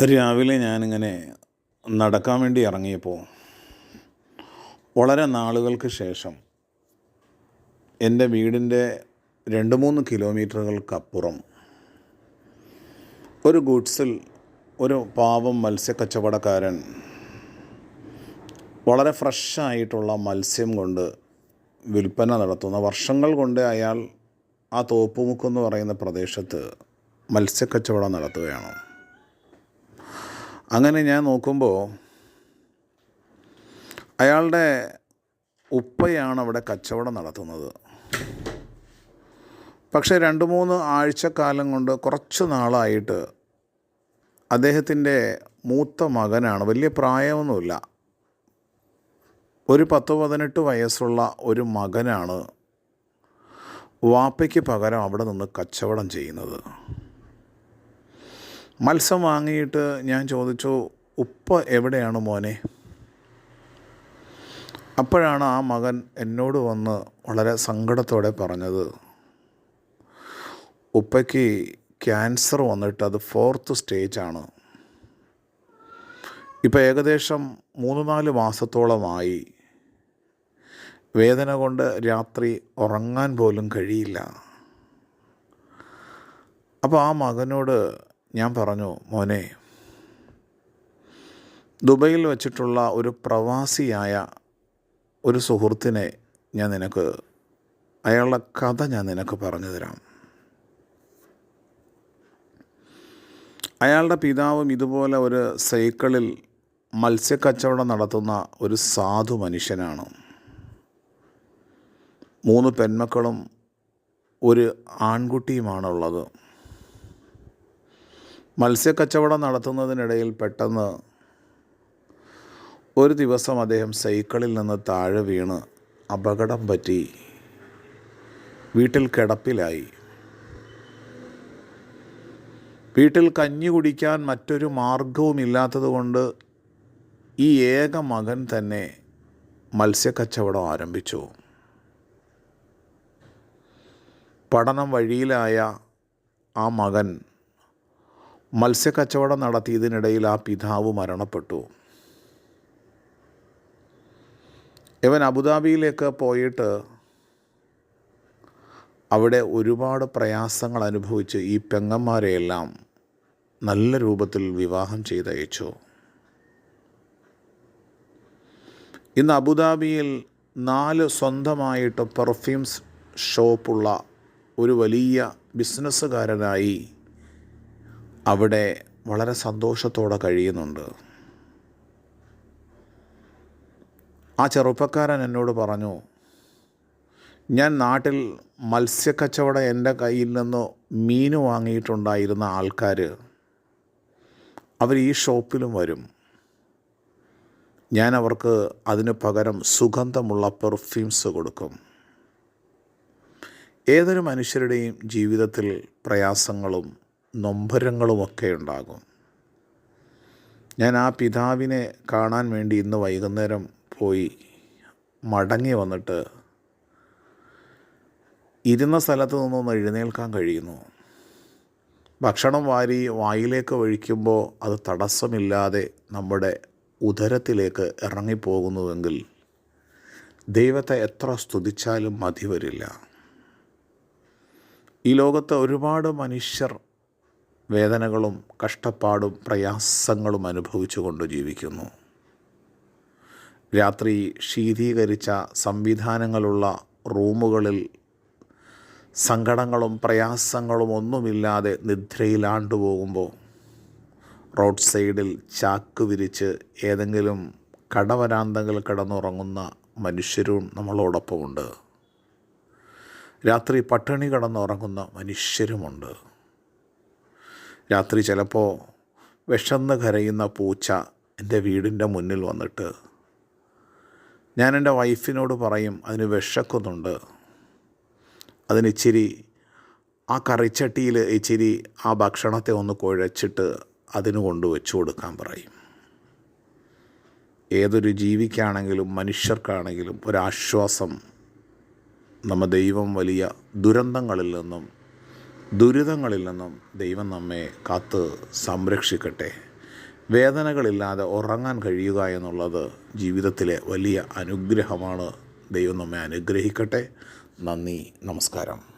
രാവിലെ ഞാനിങ്ങനെ നടക്കാൻ വേണ്ടി ഇറങ്ങിയപ്പോൾ വളരെ നാളുകൾക്ക് ശേഷം എൻ്റെ വീടിൻ്റെ 2-3 കിലോമീറ്ററുകൾക്കപ്പുറം ഒരു ഗുഡ്സിൽ ഒരു പാവം മത്സ്യക്കച്ചവടക്കാരൻ വളരെ ഫ്രഷായിട്ടുള്ള മത്സ്യം കൊണ്ട് വിൽപ്പന നടത്തുന്ന, വർഷങ്ങൾ കൊണ്ട് അയാൾ ആ തോപ്പുമുക്കെന്ന് പറയുന്ന പ്രദേശത്ത് മത്സ്യക്കച്ചവടം നടത്തുകയാണ്. അങ്ങനെ ഞാൻ നോക്കുമ്പോൾ അയാളുടെ ഉപ്പയാണ് അവിടെ കച്ചവടം നടത്തുന്നത്. പക്ഷേ 2-3 ആഴ്ചക്കാലം കൊണ്ട് കുറച്ച് നാളായിട്ട് അദ്ദേഹത്തിൻ്റെ മൂത്ത മകനാണ്, വലിയ പ്രായമൊന്നുമില്ല, ഒരു 10-18 വയസ്സുള്ള ഒരു മകനാണ് വാപ്പയ്ക്ക് പകരം അവിടെ നിന്ന് കച്ചവടം ചെയ്യുന്നത്. മത്സ്യം വാങ്ങിയിട്ട് ഞാൻ ചോദിച്ചു, ഉപ്പ എവിടെയാണ് മോനെ? അപ്പോഴാണ് ആ മകൻ എന്നോട് വന്ന് വളരെ സങ്കടത്തോടെ പറഞ്ഞത്, ഉപ്പയ്ക്ക് ക്യാൻസർ വന്നിട്ട് അത് 4th സ്റ്റേജാണ്. ഇപ്പോൾ ഏകദേശം 3-4 മാസത്തോളമായി. വേദന കൊണ്ട് രാത്രി ഉറങ്ങാൻ പോലും കഴിയില്ല. അപ്പോൾ ആ മകനോട് ഞാൻ പറഞ്ഞു, മോനെ, ദുബൈയിൽ വച്ചിട്ടുള്ള ഒരു പ്രവാസിയായ ഒരു സുഹൃത്തിനെ അയാളുടെ കഥ ഞാൻ നിനക്ക് പറഞ്ഞു തരാം. അയാളുടെ പിതാവും ഇതുപോലെ ഒരു സൈക്കിളിൽ മത്സ്യക്കച്ചവടം നടത്തുന്ന ഒരു സാധു മനുഷ്യനാണ്. 3 പെൺമക്കളും ഒരു ആൺകുട്ടിയുമാണുള്ളത്. മത്സ്യക്കച്ചവടം നടത്തുന്നതിനിടയിൽ പെട്ടെന്ന് ഒരു ദിവസം അദ്ദേഹം സൈക്കിളിൽ നിന്ന് താഴെ വീണ് അപകടം പറ്റി വീട്ടിൽ കിടപ്പിലായി. വീട്ടിൽ കഞ്ഞി കുടിക്കാൻ മറ്റൊരു മാർഗവുമില്ലാത്തതുകൊണ്ട് ഈ ഏക മകൻ തന്നെ മത്സ്യക്കച്ചവടം ആരംഭിച്ചു. പഠനം വഴിയിലായ ആ മകൻ മത്സ്യക്കച്ചവടം നടത്തിയതിനിടയിൽ ആ പിതാവ് മരണപ്പെട്ടു. ഇവൻ അബുദാബിയിലേക്ക് പോയിട്ട് അവിടെ ഒരുപാട് പ്രയാസങ്ങൾ അനുഭവിച്ച് ഈ പെങ്ങന്മാരെയെല്ലാം നല്ല രൂപത്തിൽ വിവാഹം ചെയ്തയച്ചു. ഇന്ന് അബുദാബിയിൽ 4 സ്വന്തമായിട്ട് പെർഫ്യൂംസ് ഷോപ്പുള്ള ഒരു വലിയ ബിസിനസ്സുകാരനായി അവിടെ വളരെ സന്തോഷത്തോടെ കഴിയുന്നുണ്ട്. ആ ചെറുപ്പക്കാരൻ എന്നോട് പറഞ്ഞു, ഞാൻ നാട്ടിൽ മത്സ്യക്കച്ചവടം എൻ്റെ കയ്യിൽ നിന്ന് മീൻ വാങ്ങിയിട്ടുണ്ടായിരുന്ന ആൾക്കാർ അവർ ഈ ഷോപ്പിലും വരും. ഞാൻ അവർക്ക് അതിന് പകരം സുഗന്ധമുള്ള പെർഫ്യൂംസ് കൊടുക്കും. ഏതൊരു മനുഷ്യരുടെയും ജീവിതത്തിൽ പ്രയാസങ്ങളും നൊമ്പരങ്ങളുമൊക്കെ ഉണ്ടാകും. ഞാൻ ആ പിതാവിനെ കാണാൻ വേണ്ടി ഇന്ന് വൈകുന്നേരം പോയി മടങ്ങി വന്നിട്ട് ഇരുന്ന സ്ഥലത്ത് നിന്നൊന്ന് എഴുന്നേൽക്കാൻ കഴിയുന്നു. ഭക്ഷണം വാരി വായിലേക്ക് ഒഴിക്കുമ്പോൾ അത് തടസ്സമില്ലാതെ നമ്മുടെ ഉദരത്തിലേക്ക് ഇറങ്ങിപ്പോകുന്നുവെങ്കിൽ ദൈവത്തെ എത്ര സ്തുതിച്ചാലും മതി വരില്ല. ഈ ലോകത്ത് ഒരുപാട് മനുഷ്യർ വേദനകളും കഷ്ടപ്പാടും പ്രയാസങ്ങളും അനുഭവിച്ചു കൊണ്ട് ജീവിക്കുന്നു. രാത്രി ശീതീകരിച്ച സംവിധാനങ്ങളുള്ള റൂമുകളിൽ സങ്കടങ്ങളും പ്രയാസങ്ങളും ഒന്നുമില്ലാതെ നിദ്രയിലാണ്ടുപോകുമ്പോൾ റോഡ് സൈഡിൽ ചാക്ക് വിരിച്ച് ഏതെങ്കിലും കടവരാന്തങ്ങളിൽ കിടന്നുറങ്ങുന്ന മനുഷ്യരും നമ്മളോടൊപ്പമുണ്ട്. രാത്രി പട്ടിണി കിടന്നുറങ്ങുന്ന മനുഷ്യരുമുണ്ട്. രാത്രി ചിലപ്പോൾ വിശന്ന് കരയുന്ന പൂച്ച എൻ്റെ വീടിൻ്റെ മുന്നിൽ വന്നിട്ട് ഞാൻ എൻ്റെ വൈഫിനോട് പറയും, അതിന് വിശക്കുന്നുണ്ട്, അതിനിച്ചിരി ആ കറിച്ചട്ടിയിൽ ഇച്ചിരി ആ ഭക്ഷണത്തെ ഒന്ന് കുഴച്ചിട്ട് അതിന് കൊണ്ട് വെച്ച് കൊടുക്കാൻ പറയും. ഏതൊരു ജീവിക്കാണെങ്കിലും മനുഷ്യർക്കാണെങ്കിലും ഒരാശ്വാസം ദൈവം വലിയ ദുരന്തങ്ങളിൽ നിന്നും ദുരിതങ്ങളിൽ നിന്നും ദൈവം നമ്മെ കാത്ത് സംരക്ഷിക്കട്ടെ. വേദനകളില്ലാതെ ഉറങ്ങാൻ കഴിയുക എന്നുള്ളത് ജീവിതത്തിലെ വലിയ അനുഗ്രഹമാണ്. ദൈവം നമ്മെ അനുഗ്രഹിക്കട്ടെ. നന്ദി, നമസ്കാരം.